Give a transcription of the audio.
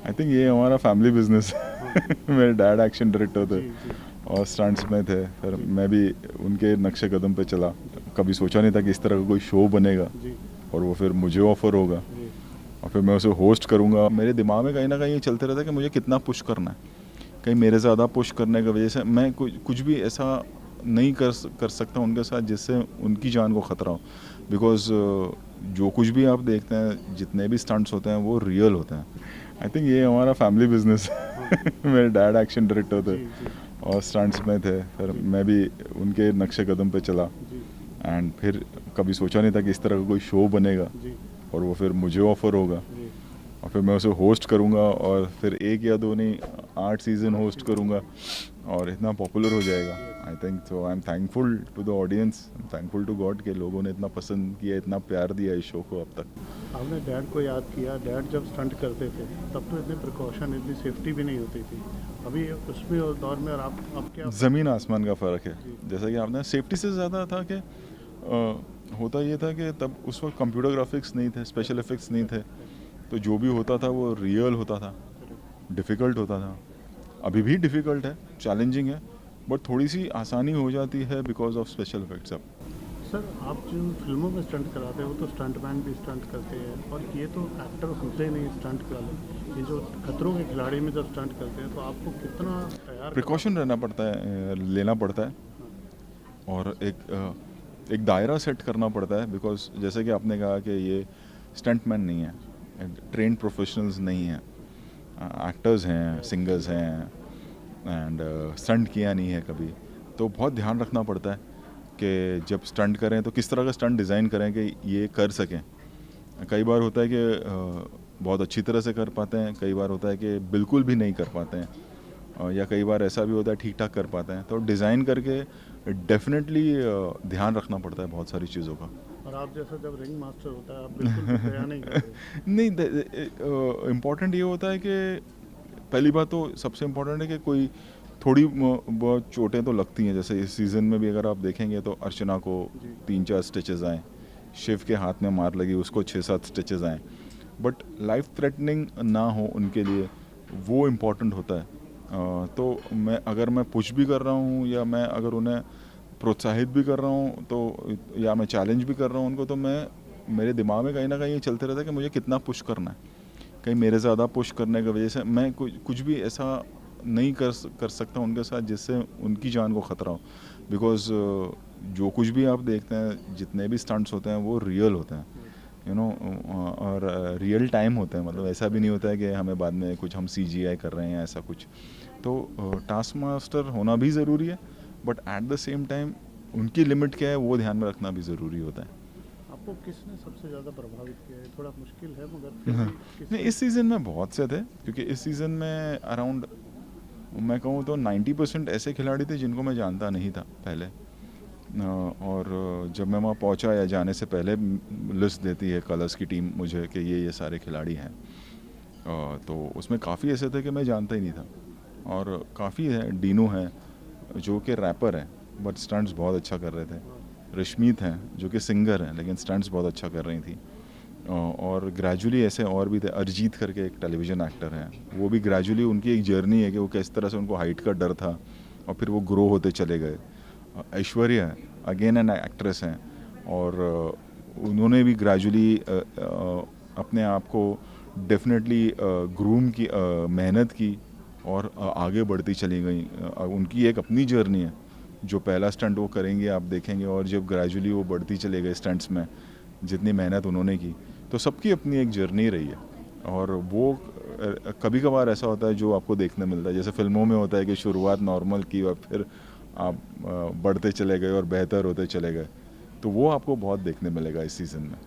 I think ये हमारा family business है। मेरे डैड एक्शन डायरेक्टर थे जी जी और स्टंट्स में थे, फिर जी। मैं भी उनके नक्शे कदम पे चला। कभी सोचा नहीं था कि इस तरह का कोई शो बनेगा जी और वो फिर मुझे ऑफर होगा जी और फिर मैं उसे होस्ट करूँगा। मेरे दिमाग में कहीं ना कहीं ये चलते रहता है कि मुझे कितना पुश करना है। कहीं मेरे ज़्यादा पुश करने की वजह से मैं कुछ भी ऐसा नहीं कर सकता उनके साथ जिससे उनकी जान को ख़तरा हो। बिकॉज जो कुछ भी आप देखते हैं, जितने भी स्टंट्स होते हैं वो रियल होते हैं। आई थिंक ये हमारा फैमिली बिजनेस हाँ है। मेरे डैड एक्शन डायरेक्टर थे जी जी और स्टंट्स में थे, फिर जी मैं भी उनके नक्शे कदम पे चला। जी एंड फिर कभी सोचा नहीं था कि इस तरह का कोई शो बनेगा जी और वो फिर मुझे ऑफर होगा जी। और फिर मैं उसे होस्ट करूँगा और फिर एक या दो नहीं 8 सीज़न होस्ट करूँगा और इतना पॉपुलर हो जाएगा। I think so. I am thankful to the audience, thankful to God के लोगों ने इतना पसंद किया, इतना प्यार दिया इस शो को अब तक। आपने डैड को याद किया। डैड जब स्टंट करते थे तब तो इतने प्रिकॉशन, इतनी सेफ्टी भी नहीं होती थी। अभी उसमें उस दौर में और आप क्या। ज़मीन आसमान का फ़र्क है। जी जैसा कि आपने सेफ्टी से ज़्यादा था कि होता ये था कि तब उस वक्त कंप्यूटर ग्राफिक्स नहीं थे, स्पेशल इफ़ेक्ट्स नहीं थे, तो जो भी होता था वो रियल होता था, डिफ़िकल्ट होता था। अभी भी डिफ़िकल्ट है, चैलेंजिंग है, बट थोड़ी सी आसानी हो जाती है बिकॉज ऑफ स्पेशल इफ़ेक्ट्स अब। सर, आप जिन फिल्मों में स्टंट कराते हैं वो तो स्टंटमैन भी स्टंट करते हैं, और ये तो एक्टर होते ही नहीं स्टंट वाले। ये जो खतरों के खिलाड़ी में जब स्टंट करते हैं तो आपको कितना तैयार प्रिकॉशन रहना पड़ता है, लेना पड़ता है और एक दायरा सेट करना पड़ता है। बिकॉज जैसे कि आपने कहा कि ये स्टंटमैन नहीं है, ट्रेन प्रोफेशनल्स नहीं हैं, एक्टर्स हैं, सिंगर्स हैं एंड स्टंट किया नहीं है कभी, तो बहुत ध्यान रखना पड़ता है कि जब स्टंट करें तो किस तरह का स्टंट डिज़ाइन करें कि ये कर सकें। कई बार होता है कि बहुत अच्छी तरह से कर पाते हैं, कई बार होता है कि बिल्कुल भी नहीं कर पाते हैं, या कई बार ऐसा भी होता है ठीक ठाक कर पाते हैं। तो डिज़ाइन करके डेफिनेटली ध्यान रखना पड़ता है बहुत सारी चीज़ों का। और आप जैसा जब रिंग मास्टर होता है आप बिल्कुल भी तैयार नहीं करते। नहीं, इम्पोर्टेंट ये होता है कि पहली बात तो सबसे इम्पोर्टेंट है कि कोई थोड़ी बहुत चोटें तो लगती हैं। जैसे इस सीज़न में भी अगर आप देखेंगे तो अर्चना को जी 3-4 स्टिचेस आए, शिव के हाथ में मार लगी उसको 6-7 स्टिचेस आए, बट लाइफ थ्रेटनिंग ना हो उनके लिए, वो इम्पोर्टेंट होता है। तो अगर मैं पुश भी कर रहा हूँ या मैं अगर उन्हें प्रोत्साहित भी कर रहा हूँ तो, या मैं चैलेंज भी कर रहा हूँ उनको, तो मेरे दिमाग में कहीं ना कहीं ये चलते रहता है कि मुझे कितना पुश करना है। कहीं मेरे ज़्यादा पुश करने की वजह से मैं कुछ भी ऐसा नहीं कर सकता उनके साथ जिससे उनकी जान को ख़तरा हो। बिकॉज जो कुछ भी आप देखते हैं, जितने भी स्टंट्स होते हैं वो रियल होते हैं, और रियल टाइम होते हैं। मतलब ऐसा भी नहीं होता है कि हमें बाद में कुछ हम CGI कर रहे हैं ऐसा कुछ। तो टास्क मास्टर होना भी ज़रूरी है, but at the same time उनकी लिमिट क्या है वो ध्यान में रखना भी ज़रूरी होता है। आपको किसने सबसे ज़्यादा प्रभावित किया है? थोड़ा मुश्किल है मगर फिर भी नहीं, इस सीज़न में बहुत से थे, क्योंकि इस सीज़न में अराउंड मैं कहूँ तो 90% ऐसे खिलाड़ी थे जिनको मैं जानता नहीं था पहले। और जब मैं वहाँ पहुँचा या जाने से पहले लिस्ट देती है कलर्स की टीम मुझे कि ये सारे खिलाड़ी हैं, तो उसमें काफ़ी ऐसे थे कि मैं जानता ही नहीं था। और काफ़ी है, डीनू है जो कि रैपर है बट स्टंट्स बहुत अच्छा कर रहे थे, रश्मीत हैं जो कि सिंगर हैं लेकिन स्टंट्स बहुत अच्छा कर रही थी। और ग्रेजुअली ऐसे और भी थे, अरिजीत करके एक टेलीविज़न एक्टर हैं, वो भी ग्रेजुअली उनकी एक जर्नी है कि वो किस तरह से उनको हाइट का डर था और फिर वो ग्रो होते चले गए। ऐश्वर्या अगेन एन एक्ट्रेस हैं और उन्होंने भी ग्रेजुअली अपने आप को डेफिनेटली ग्रूम की, मेहनत की और आगे बढ़ती चली गई। उनकी एक अपनी जर्नी है, जो पहला स्टंट वो करेंगे आप देखेंगे और जब ग्रेजुअली वो बढ़ती चले गए स्टंट्स में, जितनी मेहनत उन्होंने की, तो सबकी अपनी एक जर्नी रही है। और वो कभी कभार ऐसा होता है जो आपको देखने मिलता है, जैसे फिल्मों में होता है कि शुरुआत नॉर्मल की और फिर आप बढ़ते चले गए और बेहतर होते चले गए, तो वो आपको बहुत देखने मिलेगा इस सीज़न में।